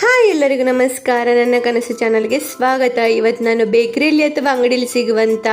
Hi ಎಲ್ಲರಿಗೂ ನಮಸ್ಕಾರ. ನನ್ನ ಕನಸು ಚಾನಲ್ಗೆ ಸ್ವಾಗತ. ಇವತ್ತು ನಾನು ಬೇಕರಿಯಲ್ಲಿ ಅಥವಾ ಅಂಗಡಿಯಲ್ಲಿ ಸಿಗುವಂಥ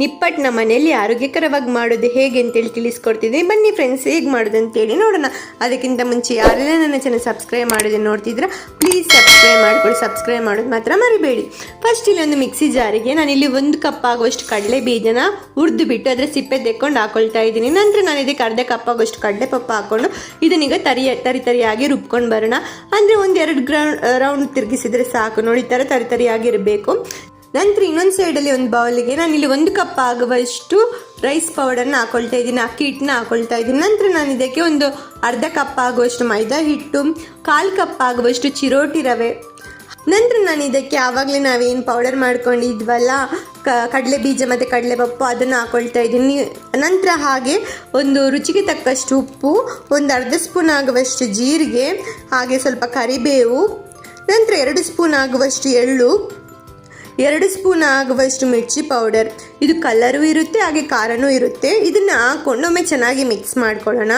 ನಿಪ್ಪಟ್ಟನ್ನ ಮನೆಯಲ್ಲಿ ಆರೋಗ್ಯಕರವಾಗಿ ಮಾಡೋದು ಹೇಗೆ ಅಂತೇಳಿ ತಿಳಿಸ್ಕೊಡ್ತಿದ್ದೀನಿ. ಬನ್ನಿ ಫ್ರೆಂಡ್ಸ್, ಹೇಗೆ ಮಾಡೋದು ಅಂತೇಳಿ ನೋಡೋಣ. ಅದಕ್ಕಿಂತ ಮುಂಚೆ ಯಾರೆಲ್ಲ ನನ್ನ ಚಾನಲ್ ಸಬ್ಸ್ಕ್ರೈಬ್ ಮಾಡೋದನ್ನು ನೋಡ್ತಿದ್ರೆ ಪ್ಲೀಸ್ ಸಬ್ಸ್ಕ್ರೈಬ್ ಮಾಡ್ಕೊಳ್ಳಿ. ಸಬ್ಸ್ಕ್ರೈಬ್ ಮಾಡೋದು ಮಾತ್ರ ಮರಿಬೇಡಿ. ಫಸ್ಟ್ ಇಲ್ಲಿ ಒಂದು ಮಿಕ್ಸಿ ಜಾರಿಗೆ ನಾನಿಲ್ಲಿ 1 ಕಪ್ ಆಗುವಷ್ಟು ಕಡಲೆ ಬೀಜನ ಹುರಿದು ಬಿಟ್ಟು ಅದರ ಸಿಪ್ಪೆ ತೆಕ್ಕೊಂಡು ಹಾಕೊಳ್ತಾ ಇದ್ದೀನಿ. ನಂತರ ನಾನು ಇದಕ್ಕೆ ಅರ್ಧ ಕಪ್ ಆಗುವಷ್ಟು ಕಡಲೆ ಪಪ್ಪು ಹಾಕ್ಕೊಂಡು ಇದನ್ನೀಗ ತರಿಯಾಗಿ ರುಬ್ಕೊಂಡು ಬರೋಣ. ಅಂದರೆ 1-2 ರೌಂಡ್ ತಿರುಗಿಸಿದ್ರೆ ಸಾಕು. ನೋಡಿ, ತರಿಯಾಗಿರಬೇಕು. ನಂತರ ಇನ್ನೊಂದು ಸೈಡಲ್ಲಿ ಒಂದು ಬೌಲಿಗೆ ನಾನಿಲ್ಲಿ 1 ಕಪ್ ಆಗುವಷ್ಟು ರೈಸ್ ಪೌಡರ್ನ ಹಾಕೊಳ್ತಾ ಇದ್ದೀನಿ, ಅಕ್ಕಿ ಹಿಟ್ಟನ್ನ ಹಾಕೊಳ್ತಾ ಇದ್ದೀನಿ. ನಂತರ ನಾನು ಇದಕ್ಕೆ ಒಂದು ಅರ್ಧ ಕಪ್ ಆಗುವಷ್ಟು ಮೈದಾ ಹಿಟ್ಟು, 1/4 ಕಪ್ ಆಗುವಷ್ಟು ಚಿರೋಟಿ ರವೆ, ನಂತರ ನಾನು ಇದಕ್ಕೆ ಆವಾಗಲೇ ನಾವೇನು ಪೌಡರ್ ಮಾಡ್ಕೊಂಡಿದ್ವಲ್ಲ ಕಡಲೆ ಬೀಜ ಮತ್ತು ಕಡಲೆ ಪಪ್ಪು ಅದನ್ನು ಹಾಕೊಳ್ತಾ ಇದ್ದೀನಿ. ನಂತರ ಹಾಗೆ ಒಂದು ರುಚಿಗೆ ತಕ್ಕಷ್ಟು ಉಪ್ಪು, ಒಂದು ಅರ್ಧ ಸ್ಪೂನ್ ಆಗುವಷ್ಟು ಜೀರಿಗೆ, ಹಾಗೆ ಸ್ವಲ್ಪ ಕರಿಬೇವು, ನಂತರ 2 ಸ್ಪೂನ್ ಆಗುವಷ್ಟು ಎಳ್ಳು, 2 ಸ್ಪೂನ್ ಆಗುವಷ್ಟು ಮಿರ್ಚಿ ಪೌಡರ್. ಇದು ಕಲರು ಇರುತ್ತೆ ಹಾಗೆ ಖಾರನೂ ಇರುತ್ತೆ. ಇದನ್ನು ಹಾಕ್ಕೊಂಡು ಒಮ್ಮೆ ಚೆನ್ನಾಗಿ ಮಿಕ್ಸ್ ಮಾಡ್ಕೊಳ್ಳೋಣ.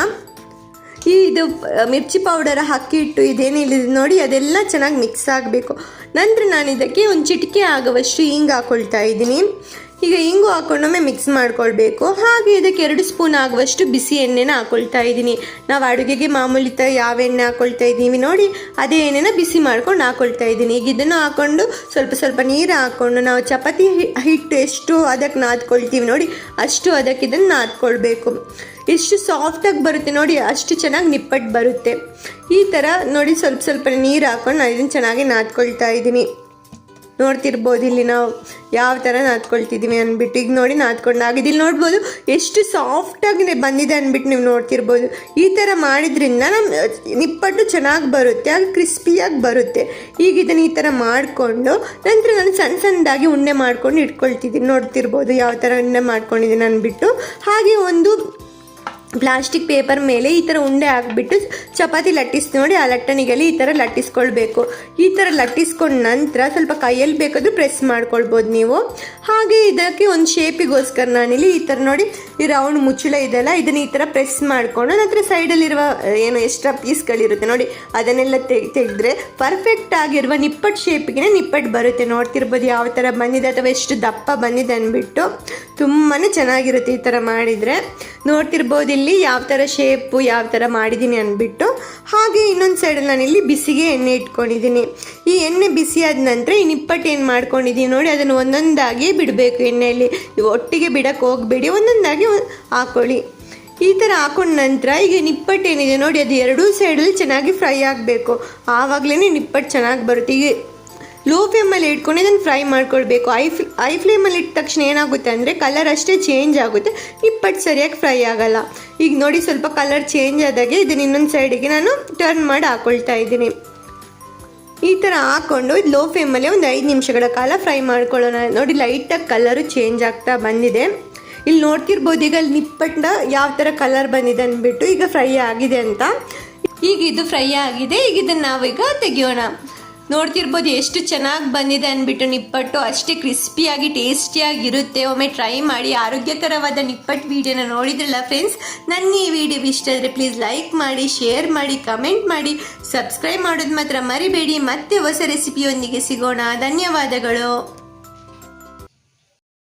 ಇದು ಮಿರ್ಚಿ ಪೌಡರ್ ಅಕ್ಕಿ ಹಿಟ್ಟು ಇದೇನಿಲ್ಲ ನೋಡಿ, ಅದೆಲ್ಲ ಚೆನ್ನಾಗಿ ಮಿಕ್ಸ್ ಆಗಬೇಕು. ನಂತರ ನಾನು ಇದಕ್ಕೆ ಒಂದು ಚಿಟಿಕೆ ಆಗುವಷ್ಟು ಹಿಂಗೆ ಹಾಕ್ಕೊಳ್ತಾ ಇದ್ದೀನಿ. ಈಗ ಹಿಂಗು ಹಾಕೊಂಡೊಮ್ಮೆ ಮಿಕ್ಸ್ ಮಾಡ್ಕೊಳ್ಬೇಕು. ಹಾಗೆ ಇದಕ್ಕೆ 2 ಸ್ಪೂನ್ ಆಗುವಷ್ಟು ಬಿಸಿ ಎಣ್ಣೆನ ಹಾಕ್ಕೊಳ್ತಾ ಇದ್ದೀನಿ. ನಾವು ಅಡುಗೆಗೆ ಮಾಮೂಲಿ ಯಾವ ಎಣ್ಣೆ ಹಾಕ್ಕೊಳ್ತಾ ಇದ್ದೀವಿ ನೋಡಿ, ಅದೇ ಎಣ್ಣೆನ ಬಿಸಿ ಮಾಡ್ಕೊಂಡು ಹಾಕ್ಕೊಳ್ತಾ ಇದ್ದೀನಿ. ಈಗ ಇದನ್ನು ಹಾಕ್ಕೊಂಡು ಸ್ವಲ್ಪ ನೀರು ಹಾಕ್ಕೊಂಡು ನಾವು ಚಪಾತಿ ಹಿಟ್ಟು ಎಷ್ಟು ಅದಕ್ಕೆ ನಾದ್ಕೊಳ್ತೀವಿ ನೋಡಿ, ಅಷ್ಟು ಅದಕ್ಕೆ ಇದನ್ನು ನಾದ್ಕೊಳ್ಬೇಕು. ಎಷ್ಟು ಸಾಫ್ಟಾಗಿ ಬರುತ್ತೆ ನೋಡಿ, ಅಷ್ಟು ಚೆನ್ನಾಗಿ ನಿಪ್ಪಟ್ಟು ಬರುತ್ತೆ. ಈ ಥರ ನೋಡಿ ಸ್ವಲ್ಪ ನೀರು ಹಾಕ್ಕೊಂಡು ನಾನು ಇದನ್ನು ಚೆನ್ನಾಗಿ ನಾದ್ಕೊಳ್ತಾ ಇದ್ದೀನಿ. ನೋಡ್ತಿರ್ಬೋದು ಇಲ್ಲಿ ನಾವು ಯಾವ ಥರ ನಾದ್ಕೊಳ್ತಿದ್ದೀವಿ ಅಂದ್ಬಿಟ್ಟು. ಈಗ ನೋಡಿ ನಾದ್ಕೊಂಡಾಗಿದೆ. ಇಲ್ಲಿ ನೋಡ್ಬೋದು ಎಷ್ಟು ಸಾಫ್ಟಾಗಿ ಬಂದಿದೆ ಅಂದ್ಬಿಟ್ಟು ನೀವು ನೋಡ್ತಿರ್ಬೋದು. ಈ ಥರ ಮಾಡಿದ್ರಿಂದ ನಮ್ಮ ನಿಪ್ಪಟ್ಟು ಚೆನ್ನಾಗಿ ಬರುತ್ತೆ, ಹಾಗೆ ಕ್ರಿಸ್ಪಿಯಾಗಿ ಬರುತ್ತೆ. ಈಗ ಇದನ್ನು ಈ ಥರ ಮಾಡಿಕೊಂಡು ನಂತರ ನಾನು ಸಣ್ಣದಾಗಿ ಉಂಡೆ ಮಾಡ್ಕೊಂಡು ಇಟ್ಕೊಳ್ತಿದ್ದೀನಿ. ನೋಡ್ತಿರ್ಬೋದು ಯಾವ ಥರ ಉಂಡೆ ಮಾಡ್ಕೊಂಡಿದ್ದೀನಿ ಅಂದ್ಬಿಟ್ಟು. ಹಾಗೆ ಒಂದು ಪ್ಲಾಸ್ಟಿಕ್ ಪೇಪರ್ ಮೇಲೆ ಈ ಥರ ಉಂಡೆ ಹಾಕ್ಬಿಟ್ಟು ಚಪಾತಿ ಲಟ್ಟಿಸ್ತೀವಿ ನೋಡಿ, ಆ ಲಟ್ಟಣಿಗೆಲ್ಲಿ ಈ ಥರ ಲಟ್ಟಿಸ್ಕೊಳ್ಬೇಕು. ಈ ಥರ ಲಟ್ಟಿಸ್ಕೊಂಡ ನಂತರ ಸ್ವಲ್ಪ ಕೈಯಲ್ಲಿ ಬೇಕಾದರೂ ಪ್ರೆಸ್ ಮಾಡ್ಕೊಳ್ಬೋದು ನೀವು. ಹಾಗೆ ಇದಕ್ಕೆ ಒಂದು ಶೇಪಿಗೋಸ್ಕರ ನಾನಿಲ್ಲಿ ಈ ಥರ ನೋಡಿ, ಈ ರೌಂಡ್ ಮುಚ್ಚಳ ಇದೆಲ್ಲ ಇದನ್ನು ಈ ಥರ ಪ್ರೆಸ್ ಮಾಡಿಕೊಂಡು ನಂತರ ಸೈಡಲ್ಲಿರುವ ಏನು ಎಕ್ಸ್ಟ್ರಾ ಪೀಸ್ಗಳಿರುತ್ತೆ ನೋಡಿ, ಅದನ್ನೆಲ್ಲ ತೆಗೆದ್ರೆ ಪರ್ಫೆಕ್ಟ್ ಆಗಿರುವ ನಿಪ್ಪಟ್ಟು ಶೇಪಿಗೆ ನಿಪ್ಪಟ್ಟು ಬರುತ್ತೆ. ನೋಡ್ತಿರ್ಬೋದು ಯಾವ ಥರ ಬಂದಿದೆ ಅಥವಾ ಎಷ್ಟು ದಪ್ಪ ಬಂದಿದೆ ಅಂದ್ಬಿಟ್ಟು. ತುಂಬಾ ಚೆನ್ನಾಗಿರುತ್ತೆ ಈ ಥರ ಮಾಡಿದರೆ. ನೋಡ್ತಿರ್ಬೋದು ಇಲ್ಲಿ ಯಾವ ಥರ ಶೇಪು ಯಾವ ಥರ ಮಾಡಿದ್ದೀನಿ ಅಂದ್ಬಿಟ್ಟು. ಹಾಗೆ ಇನ್ನೊಂದು ಸೈಡಲ್ಲಿ ನಾನಿಲ್ಲಿ ಬಿಸಿಗೆ ಎಣ್ಣೆ ಇಟ್ಕೊಂಡಿದ್ದೀನಿ. ಈ ಎಣ್ಣೆ ಬಿಸಿಯಾದ ನಂತರ ಈ ನಿಪ್ಪಟ್ಟು ಏನು ಮಾಡ್ಕೊಂಡಿದ್ದೀನಿ ನೋಡಿ, ಅದನ್ನು ಒಂದೊಂದಾಗಿ ಬಿಡಬೇಕು ಎಣ್ಣೆಯಲ್ಲಿ. ಒಟ್ಟಿಗೆ ಬಿಡಕ್ಕೆ ಹೋಗಬೇಡಿ, ಒಂದೊಂದಾಗಿ ಹಾಕ್ಕೊಳ್ಳಿ. ಈ ಥರ ಹಾಕೊಂಡ ನಂತರ ಈಗ ನಿಪ್ಪಟ್ಟು ಏನಿದೆ ನೋಡಿ, ಅದು 2 ಸೈಡಲ್ಲಿ ಚೆನ್ನಾಗಿ ಫ್ರೈ ಆಗಬೇಕು. ಆವಾಗಲೇ ನಿಪ್ಪಟ್ಟು ಚೆನ್ನಾಗಿ ಬರುತ್ತೆ. ಈಗ ಲೋ ಫ್ಲೇಮಲ್ಲಿ ಇಟ್ಕೊಂಡು ಇದನ್ನು ಫ್ರೈ ಮಾಡ್ಕೊಳ್ಬೇಕು. ಐ ಫ್ಲೇಮಲ್ಲಿ ಇಟ್ಟ ತಕ್ಷಣ ಏನಾಗುತ್ತೆ ಅಂದರೆ ಕಲರ್ ಅಷ್ಟೇ ಚೇಂಜ್ ಆಗುತ್ತೆ, ನಿಪ್ಪಟ್ಟು ಸರಿಯಾಗಿ ಫ್ರೈ ಆಗಲ್ಲ. ಈಗ ನೋಡಿ ಸ್ವಲ್ಪ ಕಲರ್ ಚೇಂಜ್ ಆದಾಗೆ ಇದನ್ನು ಇನ್ನೊಂದು ಸೈಡಿಗೆ ನಾನು ಟರ್ನ್ ಮಾಡಿ ಹಾಕ್ಕೊಳ್ತಾ ಇದ್ದೀನಿ. ಈ ಥರ ಹಾಕ್ಕೊಂಡು ಇದು ಲೋ ಫ್ಲೇಮಲ್ಲಿ ಒಂದು 5 ನಿಮಿಷಗಳ ಕಾಲ ಫ್ರೈ ಮಾಡ್ಕೊಳ್ಳೋಣ. ನೋಡಿ ಲೈಟಾಗಿ ಕಲರು ಚೇಂಜ್ ಆಗ್ತಾ ಬಂದಿದೆ. ಇಲ್ಲಿ ನೋಡ್ತಿರ್ಬೋದು ಈಗ ನಿಪ್ಪಟ್ಟನ್ನ ಯಾವ ಥರ ಕಲರ್ ಬಂದಿದೆ ಅಂದ್ಬಿಟ್ಟು. ಈಗ ಫ್ರೈ ಆಗಿದೆ ಅಂತ. ಈಗ ಇದು ಫ್ರೈ ಆಗಿದೆ. ಈಗ ಇದನ್ನು ನಾವೀಗ ತೆಗಿಯೋಣ. ನೋಡ್ತಿರ್ಬೋದು ಎಷ್ಟು ಚೆನ್ನಾಗಿ ಬಂದಿದೆ ಅಂದ್ಬಿಟ್ಟು ನಿಪ್ಪಟ್ಟು. ಅಷ್ಟೇ ಕ್ರಿಸ್ಪಿಯಾಗಿ ಟೇಸ್ಟಿಯಾಗಿರುತ್ತೆ. ಒಮ್ಮೆ ಟ್ರೈ ಮಾಡಿ. ಆರೋಗ್ಯಕರವಾದ ನಿಪ್ಪಟ್ಟು ವಿಡಿಯೋನ ನೋಡಿದ್ರಲ್ಲ ಫ್ರೆಂಡ್ಸ್. ನನ್ನ ಈ ವಿಡಿಯೋ ಇಷ್ಟ ಆದರೆ ಪ್ಲೀಸ್ ಲೈಕ್ ಮಾಡಿ, ಶೇರ್ ಮಾಡಿ, ಕಮೆಂಟ್ ಮಾಡಿ, ಸಬ್ಸ್ಕ್ರೈಬ್ ಮಾಡೋದು ಮಾತ್ರ ಮರಿಬೇಡಿ. ಮತ್ತೆ ಹೊಸ ರೆಸಿಪಿಯೊಂದಿಗೆ ಸಿಗೋಣ. ಧನ್ಯವಾದಗಳು.